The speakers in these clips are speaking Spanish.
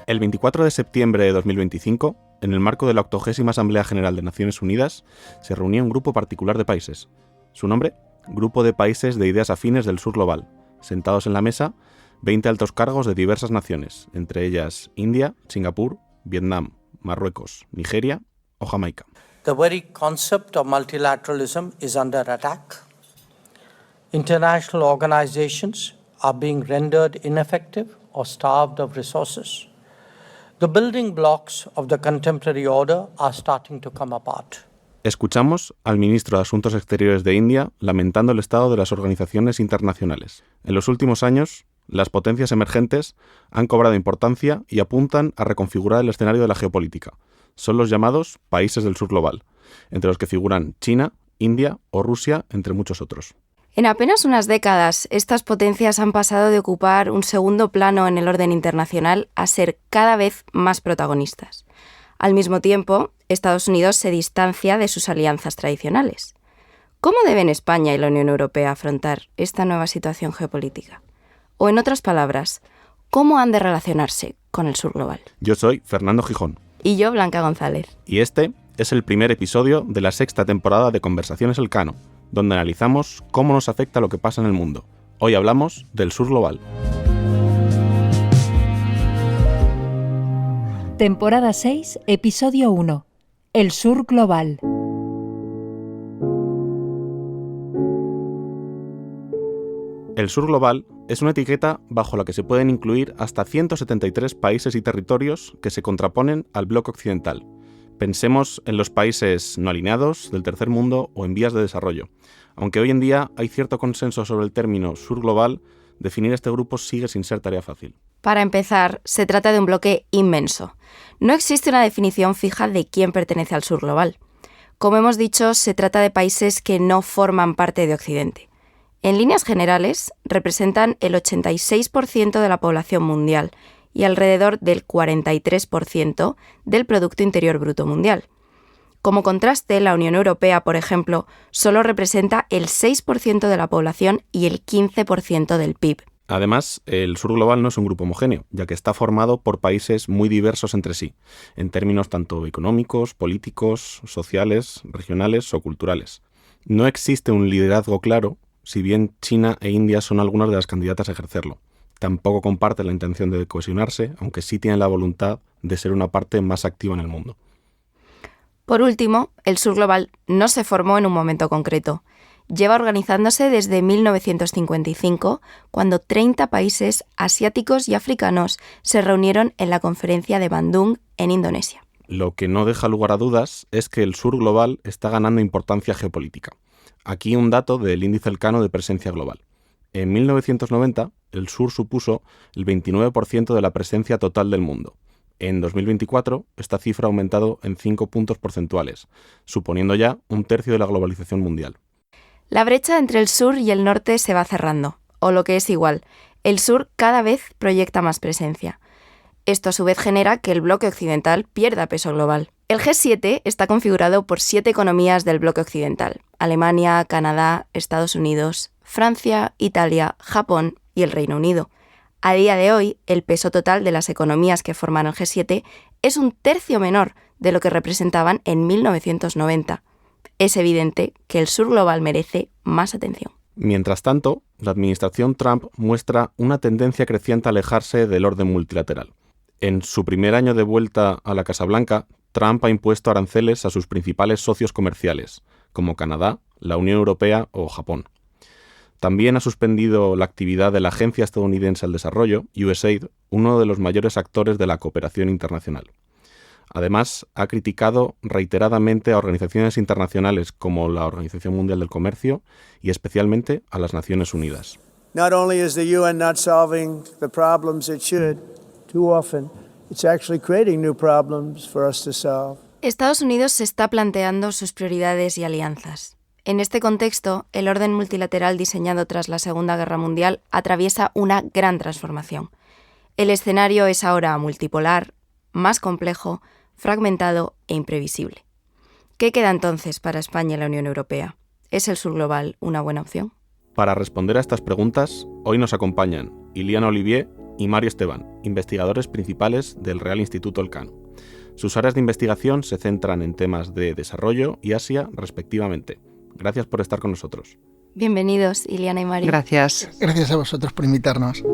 El 24 de septiembre de 2025, en el marco de la 80ª Asamblea General de Naciones Unidas, se reunía un grupo particular de países. Su nombre, Grupo de Países de Ideas Afines del Sur Global. Sentados en la mesa, 20 altos cargos de diversas naciones, entre ellas India, Singapur, Vietnam, Marruecos, Nigeria o Jamaica. The very concept of multilateralism is under attack. International organizations are being rendered ineffective or starved of resources. The building blocks of the contemporary order are starting to come apart. Escuchamos al ministro de Asuntos Exteriores de India lamentando el estado de las organizaciones internacionales. En los últimos años, las potencias emergentes han cobrado importancia y apuntan a reconfigurar el escenario de la geopolítica. Son los llamados países del sur global, entre los que figuran China, India o Rusia, entre muchos otros. En apenas unas décadas, estas potencias han pasado de ocupar un segundo plano en el orden internacional a ser cada vez más protagonistas. Al mismo tiempo, Estados Unidos se distancia de sus alianzas tradicionales. ¿Cómo deben España y la Unión Europea afrontar esta nueva situación geopolítica? O en otras palabras, ¿cómo han de relacionarse con el sur global? Yo soy Fernando Gijón. Y yo, Blanca González. Y este es el primer episodio de la 6ª temporada de Conversaciones Elcano, donde analizamos cómo nos afecta lo que pasa en el mundo. Hoy hablamos del sur global. Temporada 6, episodio 1. El sur global. El sur global es una etiqueta bajo la que se pueden incluir hasta 173 países y territorios que se contraponen al bloque occidental. Pensemos en los países no alineados, del tercer mundo o en vías de desarrollo. Aunque hoy en día hay cierto consenso sobre el término sur global, definir este grupo sigue sin ser tarea fácil. Para empezar, se trata de un bloque inmenso. No existe una definición fija de quién pertenece al sur global. Como hemos dicho, se trata de países que no forman parte de Occidente. En líneas generales, representan el 86% de la población mundial y alrededor del 43% del Producto Interior Bruto mundial. Como contraste, la Unión Europea, por ejemplo, solo representa el 6% de la población y el 15% del PIB. Además, el sur global no es un grupo homogéneo, ya que está formado por países muy diversos entre sí, en términos tanto económicos, políticos, sociales, regionales o culturales. No existe un liderazgo claro, si bien China e India son algunas de las candidatas a ejercerlo. Tampoco comparten la intención de cohesionarse, aunque sí tienen la voluntad de ser una parte más activa en el mundo. Por último, el sur global no se formó en un momento concreto. Lleva organizándose desde 1955, cuando 30 países asiáticos y africanos se reunieron en la conferencia de Bandung, en Indonesia. Lo que no deja lugar a dudas es que el sur global está ganando importancia geopolítica. Aquí un dato del Índice Elcano de Presencia Global. En 1990, el sur supuso el 29% de la presencia total del mundo. En 2024, esta cifra ha aumentado en 5 puntos porcentuales, suponiendo ya un tercio de la globalización mundial. La brecha entre el sur y el norte se va cerrando, o lo que es igual, el sur cada vez proyecta más presencia. Esto a su vez genera que el bloque occidental pierda peso global. El G7 está configurado por 7 economías del bloque occidental: Alemania, Canadá, Estados Unidos, Francia, Italia, Japón y el Reino Unido. A día de hoy, el peso total de las economías que forman el G7 es un tercio menor de lo que representaban en 1990. Es evidente que el sur global merece más atención. Mientras tanto, la administración Trump muestra una tendencia creciente a alejarse del orden multilateral. En su primer año de vuelta a la Casa Blanca, Trump ha impuesto aranceles a sus principales socios comerciales, como Canadá, la Unión Europea o Japón. También ha suspendido la actividad de la Agencia Estadounidense al Desarrollo, USAID, uno de los mayores actores de la cooperación internacional. Además, ha criticado reiteradamente a organizaciones internacionales como la Organización Mundial del Comercio y especialmente a las Naciones Unidas. Not only is the UN not solving the problems it should, too often, it's actually creating new problems for us to solve. Estados Unidos se está planteando sus prioridades y alianzas. En este contexto, el orden multilateral diseñado tras la Segunda Guerra Mundial atraviesa una gran transformación. El escenario es ahora multipolar, más complejo, fragmentado e imprevisible. ¿Qué queda entonces para España y la Unión Europea? ¿Es el sur global una buena opción? Para responder a estas preguntas, hoy nos acompañan Iliana Olivier, y Mario Esteban, investigadores principales del Real Instituto Elcano. Sus áreas de investigación se centran en temas de desarrollo y Asia, respectivamente. Gracias por estar con nosotros. Bienvenidos, Iliana y Mario. Gracias. Gracias a vosotros por invitarnos.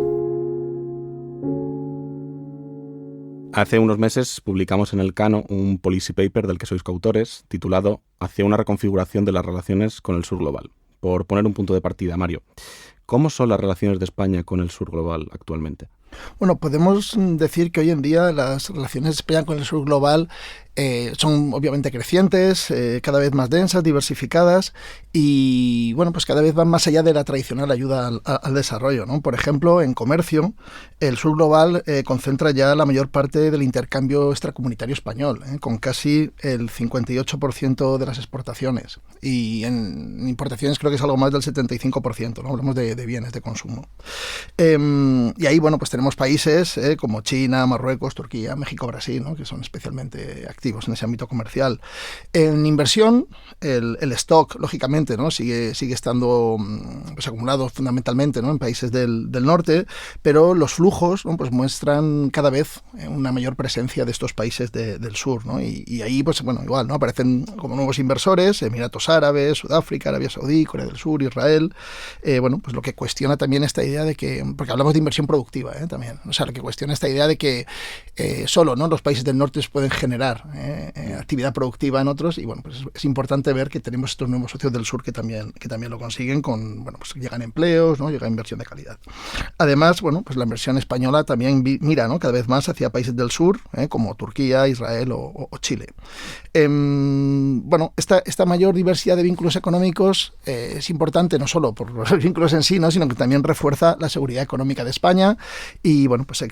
Hace unos meses publicamos en Elcano un policy paper del que sois coautores, titulado Hacia una reconfiguración de las relaciones con el sur global. Por poner un punto de partida, Mario, ¿cómo son las relaciones de España con el sur global actualmente? Bueno, podemos decir que hoy en día las relaciones de España con el sur global son obviamente crecientes, cada vez más densas, diversificadas y bueno, pues cada vez van más allá de la tradicional ayuda al desarrollo, ¿no? Por ejemplo, en comercio, el sur global concentra ya la mayor parte del intercambio extracomunitario español, con casi el 58% de las exportaciones y en importaciones creo que es algo más del 75%, ¿no? Hablamos de bienes de consumo. Y ahí, bueno, pues tenemos países como China, Marruecos, Turquía, México, Brasil, ¿no? Que son especialmente activos en ese ámbito comercial. En inversión, el stock, lógicamente, ¿no? sigue estando pues, acumulado fundamentalmente, ¿no? En países del norte, pero los flujos, ¿no? Pues muestran cada vez una mayor presencia de estos países del sur, ¿no? Y ahí, pues bueno, igual, ¿no? Aparecen como nuevos inversores, Emiratos Árabes, Sudáfrica, Arabia Saudí, Corea del Sur, Israel, bueno, pues lo que cuestiona también esta idea de que, porque hablamos de inversión productiva, también, o sea, lo que cuestiona esta idea de que solo, ¿no? Los países del norte pueden generar actividad productiva en otros y bueno, pues es importante ver que tenemos estos nuevos socios del sur que también lo consiguen con, bueno, pues llegan empleos, ¿no? Llega inversión de calidad. Además, bueno, pues la inversión española también mira, ¿no? Cada vez más hacia países del sur, como Turquía, Israel o Chile. Bueno, esta mayor diversidad de vínculos económicos es importante no solo por los vínculos en sí, ¿no? Sino que también refuerza la seguridad económica de España y bueno, pues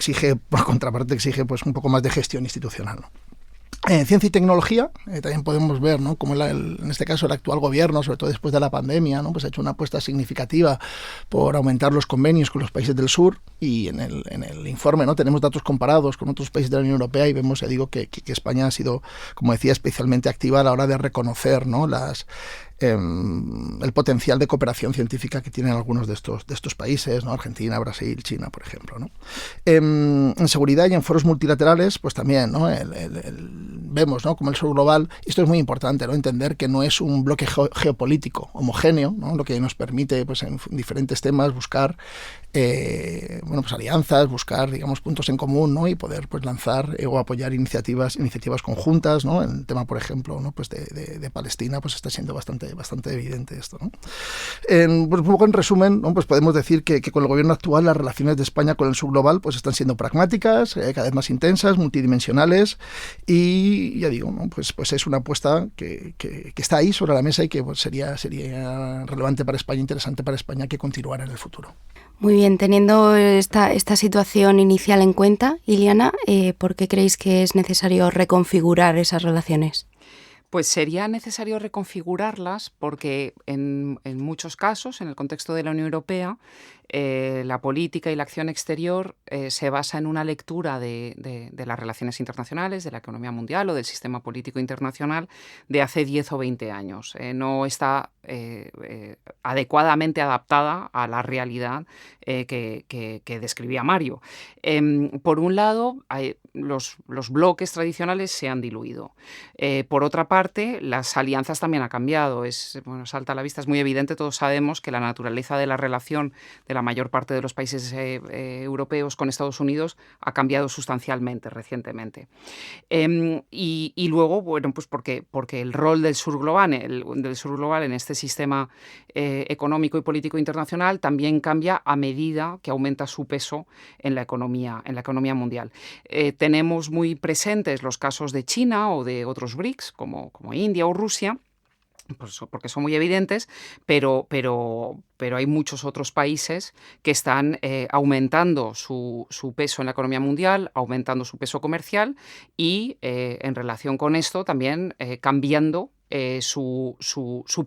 por contraparte exige pues un poco más de gestión institucional, ¿no? Ciencia y tecnología, también podemos ver, ¿no? Cómo en este caso el actual gobierno, sobre todo después de la pandemia, ¿no? Pues ha hecho una apuesta significativa por aumentar los convenios con los países del sur y en el informe, ¿no? Tenemos datos comparados con otros países de la Unión Europea y vemos, ya digo, que España ha sido, como decía, especialmente activa a la hora de reconocer, ¿no? El potencial de cooperación científica que tienen algunos de estos países, ¿no? Argentina, Brasil, China, por ejemplo, ¿no? En seguridad y en foros multilaterales, pues también, ¿no? Vemos, ¿no? Como el sur global, esto es muy importante, ¿no? Entender que no es un bloque geopolítico homogéneo, ¿no? Lo que nos permite, pues en diferentes temas, buscar bueno, pues alianzas, buscar, digamos, puntos en común, ¿no? Y poder pues lanzar o apoyar iniciativas conjuntas, ¿no? En el tema, por ejemplo, ¿no? Pues de Palestina, pues está siendo bastante evidente esto, ¿no? Pues un poco en resumen, ¿no? Pues podemos decir que con el gobierno actual las relaciones de España con el sur global pues están siendo pragmáticas, cada vez más intensas, multidimensionales y ya digo, ¿no? Pues es una apuesta que está ahí sobre la mesa y que pues, sería relevante para España, interesante para España que continuara en el futuro. Muy bien, teniendo esta situación inicial en cuenta, Iliana, ¿por qué creéis que es necesario reconfigurar esas relaciones? Pues sería necesario reconfigurarlas porque en muchos casos, en el contexto de la Unión Europea, la política y la acción exterior se basa en una lectura de las relaciones internacionales, de la economía mundial o del sistema político internacional de hace 10 o 20 años. No está adecuadamente adaptada a la realidad que describía Mario. Por un lado, los bloques tradicionales se han diluido. Por otra parte, las alianzas también han cambiado. Salta a la vista, es muy evidente, todos sabemos que la naturaleza de la relación de la mayor parte de los países europeos con Estados Unidos ha cambiado sustancialmente recientemente. Y luego, bueno, pues porque el rol del sur global en este sistema económico y político internacional también cambia a medida que aumenta su peso en la economía mundial. Tenemos muy presentes los casos de China o de otros BRICS, como India o Rusia, pues porque son muy evidentes, pero hay muchos otros países que están aumentando su peso en la economía mundial, aumentando su peso comercial y en relación con esto también cambiando su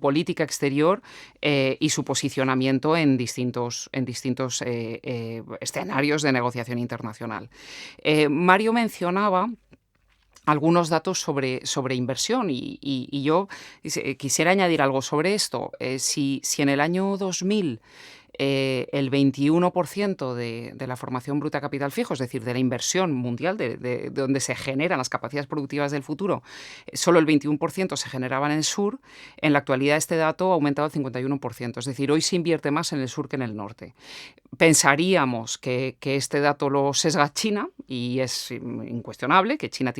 política exterior y su posicionamiento en distintos escenarios de negociación internacional. Mario mencionaba algunos datos sobre inversión y yo quisiera añadir algo sobre esto. Si en el año 2000 el 21% de la formación bruta de capital fijo, es decir, de la inversión mundial, de donde se generan las capacidades productivas del futuro, solo el 21% se generaba en el sur. En la actualidad este dato ha aumentado al 51%, es decir, hoy se invierte más en el sur que en el norte. Pensaríamos que este dato lo sesga China, y es incuestionable que China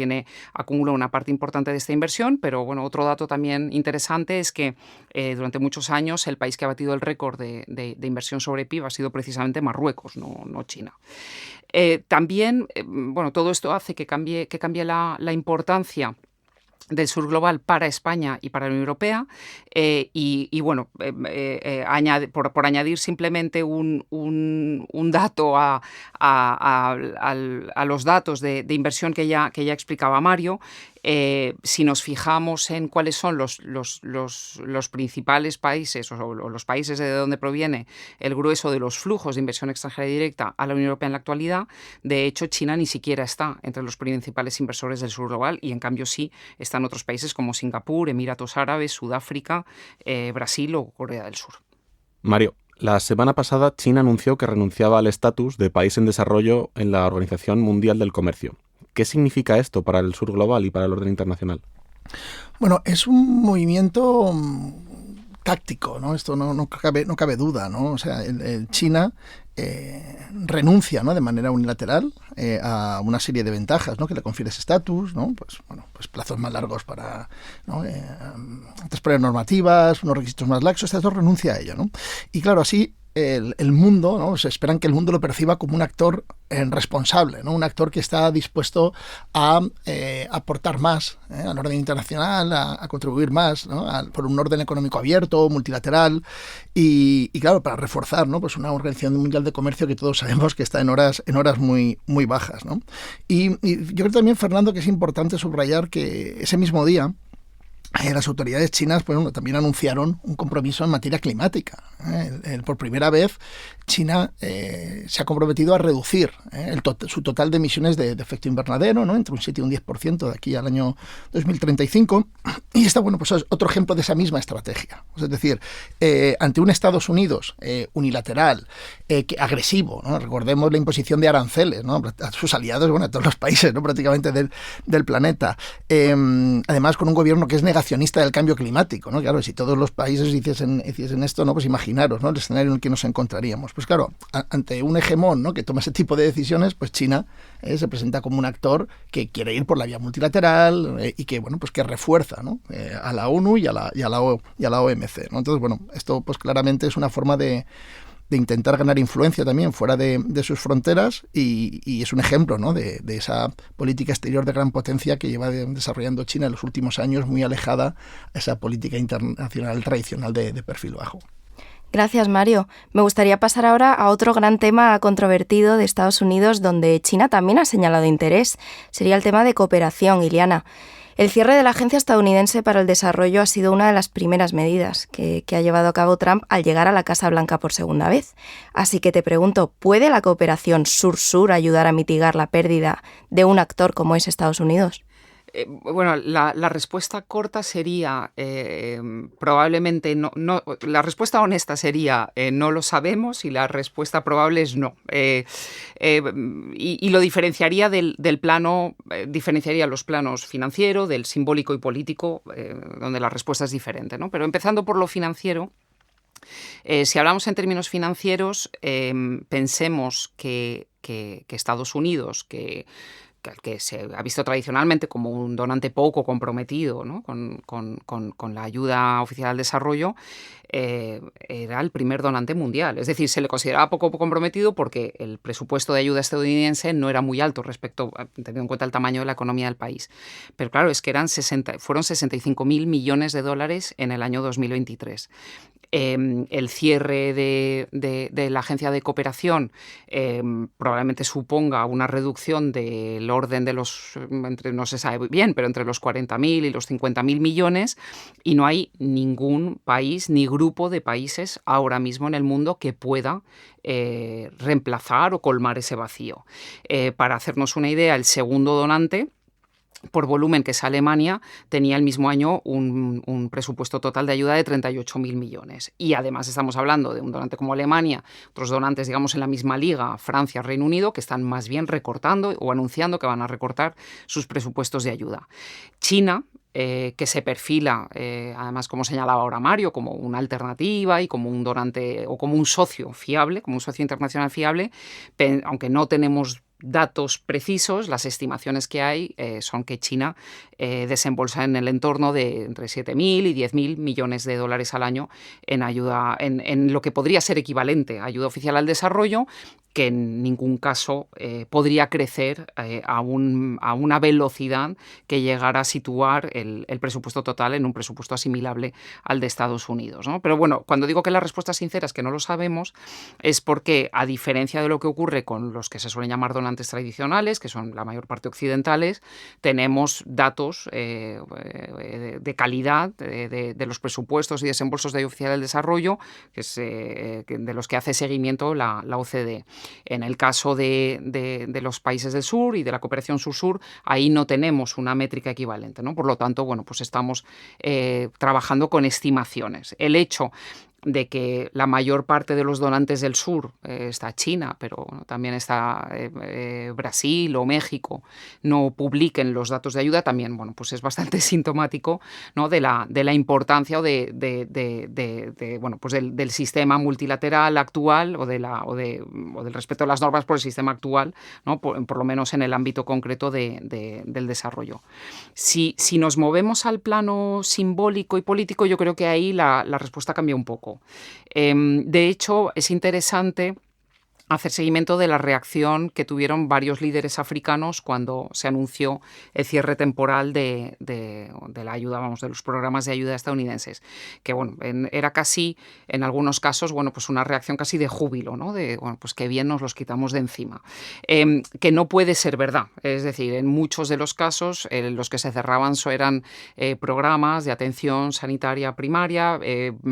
acumula una parte importante de esta inversión, pero bueno, otro dato también interesante es que durante muchos años el país que ha batido el récord de inversión sobre PIB ha sido precisamente Marruecos, no China. También, bueno, todo esto hace que cambie la importancia del sur global para España y para la Unión Europea, y bueno, por añadir simplemente un dato a los datos de inversión que ya explicaba Mario. Si nos fijamos en cuáles son los principales países o los países de donde proviene el grueso de los flujos de inversión extranjera directa a la Unión Europea en la actualidad, de hecho China ni siquiera está entre los principales inversores del sur global, y en cambio sí están otros países como Singapur, Emiratos Árabes, Sudáfrica, Brasil o Corea del Sur. Mario, la semana pasada China anunció que renunciaba al estatus de país en desarrollo en la Organización Mundial del Comercio. ¿Qué significa esto para el sur global y para el orden internacional? Bueno, es un movimiento táctico, ¿no? Esto no cabe duda, ¿no? O sea, China renuncia, ¿no?, de manera unilateral a una serie de ventajas, ¿no?, que le confiere ese estatus, ¿no? Pues plazos más largos para, ¿no?, transponer normativas, unos requisitos más laxos, esto renuncia a ello, ¿no? Y claro, así el mundo, ¿no?, se esperan que el mundo lo perciba como un actor responsable, ¿no?, un actor que está dispuesto a aportar más al orden internacional, a contribuir más, ¿no?, por un orden económico abierto, multilateral, y claro, para reforzar, ¿no?, pues una organización mundial de comercio que todos sabemos que está en horas muy bajas, ¿no? Y yo creo también, Fernando, que es importante subrayar que ese mismo día las autoridades chinas, pues, bueno, también anunciaron un compromiso en materia climática. Por primera vez, China se ha comprometido a reducir su total de emisiones de efecto invernadero, ¿no?, entre un 7 y un 10% de aquí al año 2035. Y está, bueno, pues es otro ejemplo de esa misma estrategia. Es decir, ante un Estados Unidos unilateral, agresivo, ¿no? Recordemos la imposición de aranceles, ¿no?, a sus aliados, bueno, a todos los países, ¿no?, prácticamente del planeta. Además, con un gobierno que es negacionista del cambio climático, ¿no? Claro, si todos los países hiciesen esto, ¿no?, pues imaginaros, ¿no?, el escenario en el que nos encontraríamos. Pues claro, ante un hegemón, ¿no?, que toma ese tipo de decisiones, pues China se presenta como un actor que quiere ir por la vía multilateral y que, bueno, pues que refuerza, ¿no?, a la ONU y a la OMC, ¿no? Entonces, bueno, esto pues claramente es una forma de intentar ganar influencia también fuera de sus fronteras, y es un ejemplo, ¿no?, de esa política exterior de gran potencia que lleva desarrollando China en los últimos años, muy alejada a esa política internacional tradicional de perfil bajo. Gracias, Mario. Me gustaría pasar ahora a otro gran tema controvertido de Estados Unidos, donde China también ha señalado interés. Sería el tema de cooperación, Iliana. El cierre de la Agencia Estadounidense para el Desarrollo ha sido una de las primeras medidas que ha llevado a cabo Trump al llegar a la Casa Blanca por segunda vez. Así que te pregunto, ¿puede la cooperación sur-sur ayudar a mitigar la pérdida de un actor como es Estados Unidos? Bueno, la respuesta corta sería probablemente no. La respuesta honesta sería no lo sabemos, y la respuesta probable es no. Y lo diferenciaría del plano, diferenciaría los planos financiero, del simbólico y político, donde la respuesta es diferente, ¿no? Pero empezando por lo financiero, si hablamos en términos financieros, pensemos que Estados Unidos, que se ha visto tradicionalmente como un donante poco comprometido, ¿no?, con la ayuda oficial al desarrollo, era el primer donante mundial. Es decir, se le consideraba poco comprometido porque el presupuesto de ayuda estadounidense no era muy alto teniendo en cuenta el tamaño de la economía del país. Pero claro, es que fueron 65.000 millones de dólares en el año 2023. El cierre de la agencia de cooperación probablemente suponga una reducción del orden de no se sabe bien, pero entre los 40.000 y los 50.000 millones, y no hay ningún país ni grupo de países ahora mismo en el mundo que pueda reemplazar o colmar ese vacío. Para hacernos una idea, el segundo donante por volumen que es Alemania, tenía el mismo año un presupuesto total de ayuda de 38.000 millones. Y además estamos hablando de un donante como Alemania, otros donantes, digamos, en la misma liga, Francia, Reino Unido, que están más bien recortando o anunciando que van a recortar sus presupuestos de ayuda. China, que se perfila, además, como señalaba ahora Mario, como una alternativa y como un donante o como un socio fiable, como un socio internacional fiable, aunque no tenemos datos precisos, las estimaciones que hay son que China desembolsa en el entorno de entre 7.000 y 10.000 millones de dólares al año en ayuda, en lo que podría ser equivalente a ayuda oficial al desarrollo, que en ningún caso podría crecer a una velocidad que llegara a situar el presupuesto total en un presupuesto asimilable al de Estados Unidos, ¿no? Pero bueno, cuando digo que la respuesta sincera es que no lo sabemos, es porque, a diferencia de lo que ocurre con los que se suelen llamar donantes tradicionales, que son la mayor parte occidentales, tenemos datos de calidad de los presupuestos y desembolsos de ayuda oficial al desarrollo, de los que hace seguimiento la OCDE. En el caso de los países del sur y de la cooperación sur-sur, ahí no tenemos una métrica equivalente, ¿no? Por lo tanto, bueno, pues estamos trabajando con estimaciones. El hecho de que la mayor parte de los donantes del sur, está China, pero también está Brasil o México, no publiquen los datos de ayuda, también, bueno, pues es bastante sintomático, ¿no? de la importancia o bueno, pues del sistema multilateral actual o del respeto a las normas por el sistema actual, ¿no? Por lo menos en el ámbito concreto del desarrollo. Si nos movemos al plano simbólico y político, yo creo que ahí la respuesta cambia un poco. De hecho, es interesante hacer seguimiento de la reacción que tuvieron varios líderes africanos cuando se anunció el cierre temporal de la ayuda, de los programas de ayuda estadounidenses, que bueno, era casi, en algunos casos, bueno, pues una reacción casi de júbilo, ¿no? De, bueno, pues qué bien nos los quitamos de encima. Que no puede ser verdad, es decir, en muchos de los casos los que se cerraban eran programas de atención sanitaria primaria,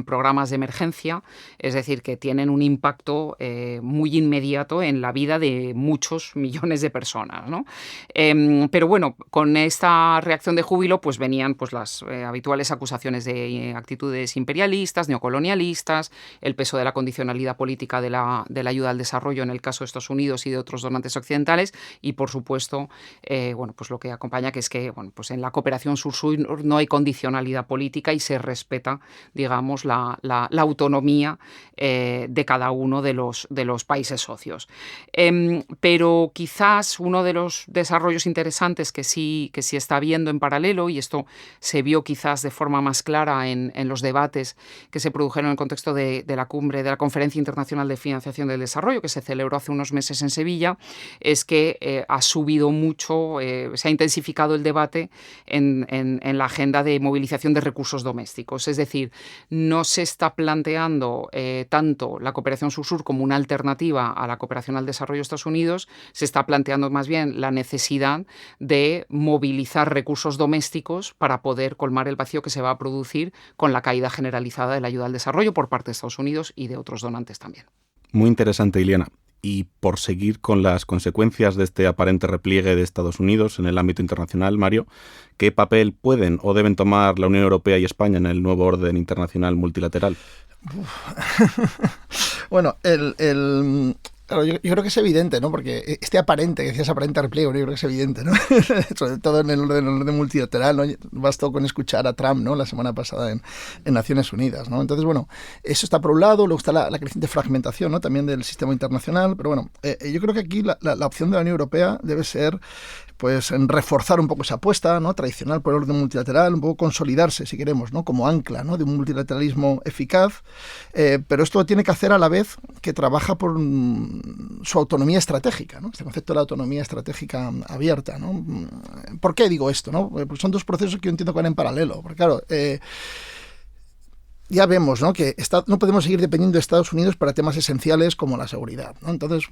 programas de emergencia, es decir, que tienen un impacto muy inmediato en la vida de muchos millones de personas, ¿no? Pero bueno, con esta reacción de júbilo pues venían pues las habituales acusaciones de actitudes imperialistas, neocolonialistas, el peso de la condicionalidad política de la ayuda al desarrollo en el caso de Estados Unidos y de otros donantes occidentales y, por supuesto, bueno, pues lo que acompaña que es que, bueno, pues en la cooperación sur-sur no hay condicionalidad política y se respeta, digamos, la autonomía de cada uno de los países socios. Pero quizás uno de los desarrollos interesantes que sí está habiendo en paralelo, y esto se vio quizás de forma más clara en los debates que se produjeron en el contexto de la cumbre de la Conferencia Internacional de Financiación del Desarrollo, que se celebró hace unos meses en Sevilla, es que ha subido mucho, se ha intensificado el debate en la agenda de movilización de recursos domésticos. Es decir, no se está planteando tanto la cooperación sur-sur como una alternativa a la cooperación al desarrollo de Estados Unidos, se está planteando más bien la necesidad de movilizar recursos domésticos para poder colmar el vacío que se va a producir con la caída generalizada de la ayuda al desarrollo por parte de Estados Unidos y de otros donantes también. Muy interesante, Ileana. Y por seguir con las consecuencias de este aparente repliegue de Estados Unidos en el ámbito internacional, Mario, ¿qué papel pueden o deben tomar la Unión Europea y España en el nuevo orden internacional multilateral? Bueno, claro, yo creo que es evidente, ¿no? Porque este aparente, que decías aparente repliegue, yo creo que es evidente, ¿no? Sobre todo en el orden multilateral, ¿no? Bastó con escuchar a Trump, ¿no? La semana pasada en Naciones Unidas, ¿no? Entonces, bueno, eso está por un lado, luego está la creciente fragmentación, ¿no? También del sistema internacional, pero bueno, yo creo que aquí la opción de la Unión Europea debe ser pues en reforzar un poco esa apuesta, ¿no? Tradicional por el orden multilateral, un poco consolidarse, si queremos, ¿no? Como ancla, ¿no? De un multilateralismo eficaz, pero esto lo tiene que hacer a la vez que trabaja por su autonomía estratégica, ¿no? Este concepto de la autonomía estratégica abierta, ¿no? ¿Por qué digo esto, no? Porque son dos procesos que yo entiendo que van en paralelo, porque claro, ya vemos, ¿no? Que no podemos seguir dependiendo de Estados Unidos para temas esenciales como la seguridad, ¿no? Entonces,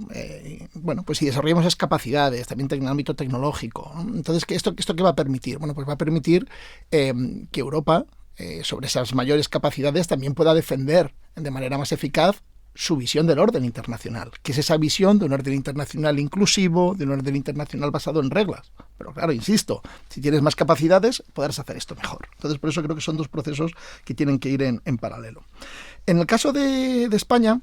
bueno, pues si desarrollamos esas capacidades, también en el ámbito tecnológico, ¿no? Entonces, ¿esto qué va a permitir? Bueno, pues va a permitir que Europa, sobre esas mayores capacidades, también pueda defender de manera más eficaz su visión del orden internacional, que es esa visión de un orden internacional inclusivo, de un orden internacional basado en reglas. Pero claro, insisto, si tienes más capacidades, podrás hacer esto mejor. Entonces, por eso creo que son dos procesos que tienen que ir en paralelo. En el caso de España,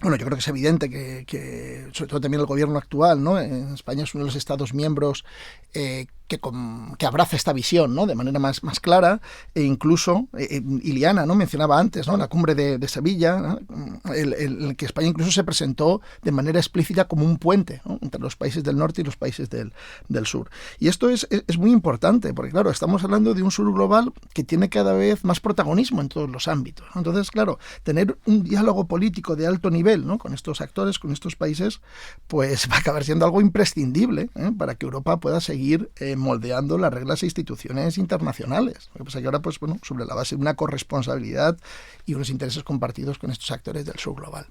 bueno, yo creo que es evidente que sobre todo también el gobierno actual, ¿no? En España es uno de los Estados miembros que abraza esta visión, ¿no? De manera más clara, e incluso Iliana, ¿no? Mencionaba antes, ¿no? La cumbre de Sevilla, ¿no? el que España incluso se presentó de manera explícita como un puente, ¿no? Entre los países del norte y los países del sur. Y esto es muy importante, porque claro, estamos hablando de un sur global que tiene cada vez más protagonismo en todos los ámbitos, ¿no? Entonces, claro, tener un diálogo político de alto nivel, ¿no? Con estos actores, con estos países, pues va a acabar siendo algo imprescindible, ¿eh? Para que Europa pueda seguir moldeando las reglas e instituciones internacionales. Lo que pasa es que ahora, pues bueno, sobre la base de una corresponsabilidad y unos intereses compartidos con estos actores del sur global.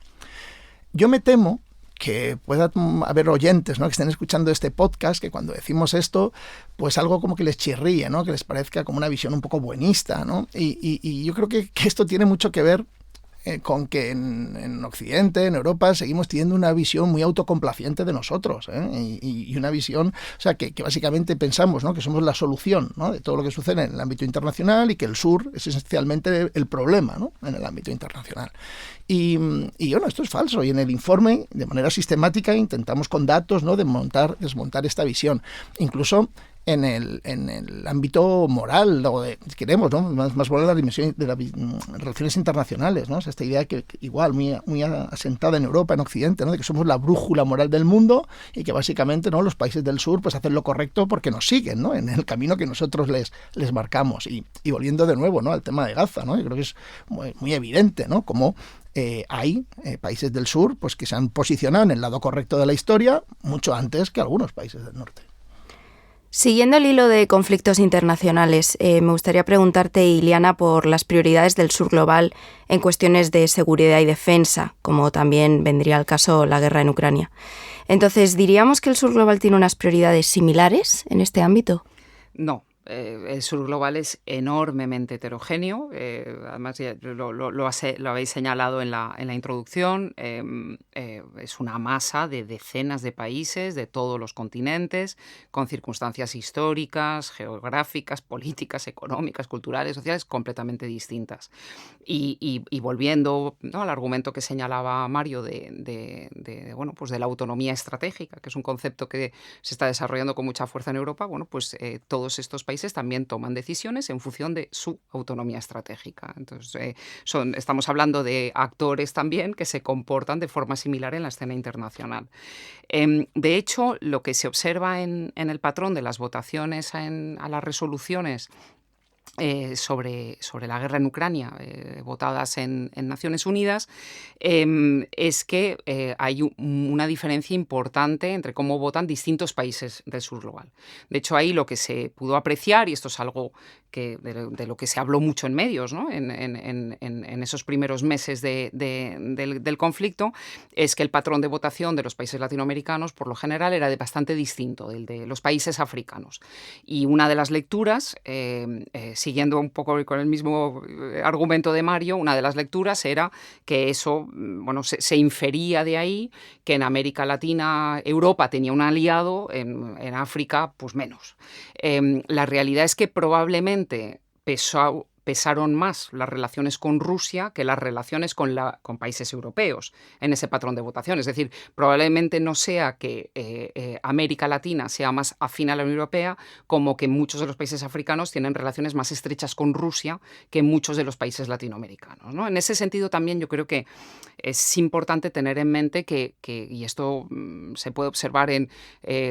Yo me temo que pueda haber oyentes, ¿no? Que estén escuchando este podcast, que cuando decimos esto, pues algo como que les chirríe, ¿no? Que les parezca como una visión un poco buenista, ¿no? Y yo creo que esto tiene mucho que ver con que en Occidente, en Europa, seguimos teniendo una visión muy autocomplaciente de nosotros, ¿eh? Y una visión, o sea, que básicamente pensamos, ¿no? Que somos la solución, ¿no? De todo lo que sucede en el ámbito internacional y que el sur es esencialmente el problema, ¿no? En el ámbito internacional. Y bueno, esto es falso. Y en el informe, de manera sistemática, intentamos con datos, ¿no? Desmontar esta visión. Incluso en el ámbito moral, o si queremos, ¿no? Más moral de la dimensión de las relaciones internacionales, ¿no? O sea, esta idea que igual muy asentada en Europa, en Occidente, ¿no? De que somos la brújula moral del mundo y que básicamente, ¿no? Los países del sur pues hacen lo correcto porque nos siguen, ¿no? En el camino que nosotros les marcamos. Y volviendo de nuevo, ¿no? Al tema de Gaza, ¿no? Yo creo que es muy evidente, ¿no? Como hay países del sur pues que se han posicionado en el lado correcto de la historia mucho antes que algunos países del norte. Siguiendo el hilo de conflictos internacionales, me gustaría preguntarte, Iliana, por las prioridades del sur global en cuestiones de seguridad y defensa, como también vendría al caso la guerra en Ucrania. Entonces, ¿diríamos que el sur global tiene unas prioridades similares en este ámbito? No. El sur global es enormemente heterogéneo, además ya lo habéis señalado en la introducción, es una masa de decenas de países de todos los continentes, con circunstancias históricas, geográficas, políticas, económicas, culturales, sociales, completamente distintas. Y volviendo, ¿no? Al argumento que señalaba Mario bueno, pues de la autonomía estratégica, que es un concepto que se está desarrollando con mucha fuerza en Europa, bueno, pues todos estos países también toman decisiones en función de su autonomía estratégica. Entonces, estamos hablando de actores también que se comportan de forma similar en la escena internacional. De hecho, lo que se observa en el patrón de las votaciones a las resoluciones sobre la guerra en Ucrania, votadas en Naciones Unidas, es que hay una diferencia importante entre cómo votan distintos países del sur global. De hecho, ahí lo que se pudo apreciar, y esto es algo de lo que se habló mucho en medios, ¿no? en esos primeros meses del conflicto, es que el patrón de votación de los países latinoamericanos, por lo general, era bastante distinto del de los países africanos. Y una de las lecturas, siguiendo un poco con el mismo argumento de Mario, una de las lecturas era que eso, bueno, se infería de ahí que en América Latina, Europa tenía un aliado, en África, pues menos. La realidad es que probablemente pesaron más las relaciones con Rusia que las relaciones con países europeos en ese patrón de votación. Es decir, probablemente no sea que América Latina sea más afín a la Unión Europea, como que muchos de los países africanos tienen relaciones más estrechas con Rusia que muchos de los países latinoamericanos, ¿no? En ese sentido también yo creo que es importante tener en mente y esto se puede observar en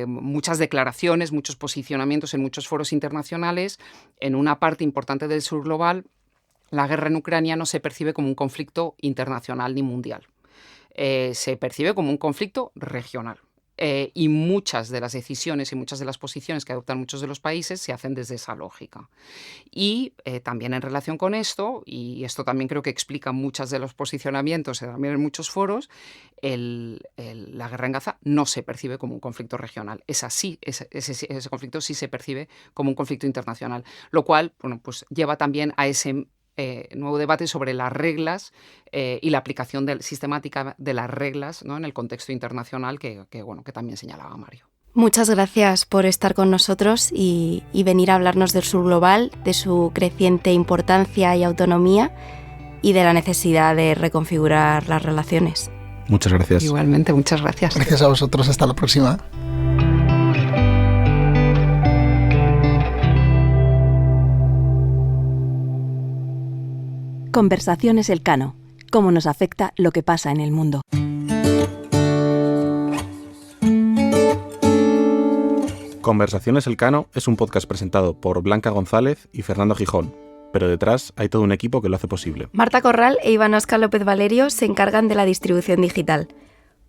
muchas declaraciones, muchos posicionamientos en muchos foros internacionales, en una parte importante del sur global, la guerra en Ucrania no se percibe como un conflicto internacional ni mundial. Se percibe como un conflicto regional. Y muchas de las decisiones y muchas de las posiciones que adoptan muchos de los países se hacen desde esa lógica. Y también en relación con esto, y esto también creo que explica muchos de los posicionamientos también en muchos foros, la guerra en Gaza no se percibe como un conflicto regional. Ese conflicto sí se percibe como un conflicto internacional, lo cual, bueno, pues lleva también a ese sobre las reglas y la aplicación sistemática de las reglas, ¿no?, en el contexto internacional que también señalaba Mario. Muchas gracias por estar con nosotros y venir a hablarnos del sur global, de su creciente importancia y autonomía y de la necesidad de reconfigurar las relaciones. Muchas gracias. Igualmente, muchas gracias. Gracias a vosotros, hasta la próxima. Conversaciones Elcano. Cómo nos afecta lo que pasa en el mundo. Conversaciones Elcano es un podcast presentado por Blanca González y Fernando Gijón, pero detrás hay todo un equipo que lo hace posible. Marta Corral e Iván Óscar López Valerio se encargan de la distribución digital.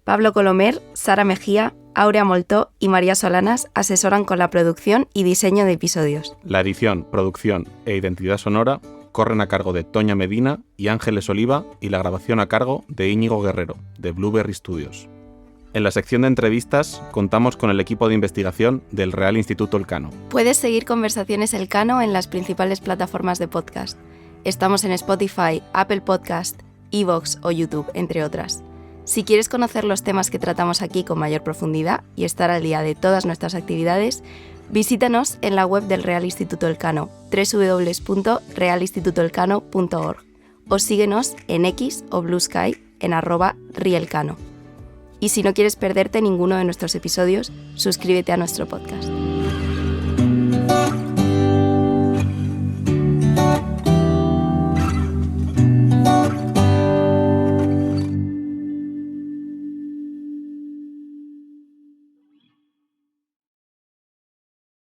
Pablo Colomer, Sara Mejía, Aurea Moltó y María Solanas asesoran con la producción y diseño de episodios. La edición, producción e identidad sonora corren a cargo de Toña Medina y Ángeles Oliva y la grabación a cargo de Íñigo Guerrero, de Blueberry Studios. En la sección de entrevistas contamos con el equipo de investigación del Real Instituto Elcano. Puedes seguir Conversaciones Elcano en las principales plataformas de podcast. Estamos en Spotify, Apple Podcast, iVoox o YouTube, entre otras. Si quieres conocer los temas que tratamos aquí con mayor profundidad y estar al día de todas nuestras actividades, visítanos en la web del Real Instituto Elcano, www.realinstitutoelcano.org, o síguenos en X o Blue Sky en @rielcano. Y si no quieres perderte ninguno de nuestros episodios, suscríbete a nuestro podcast.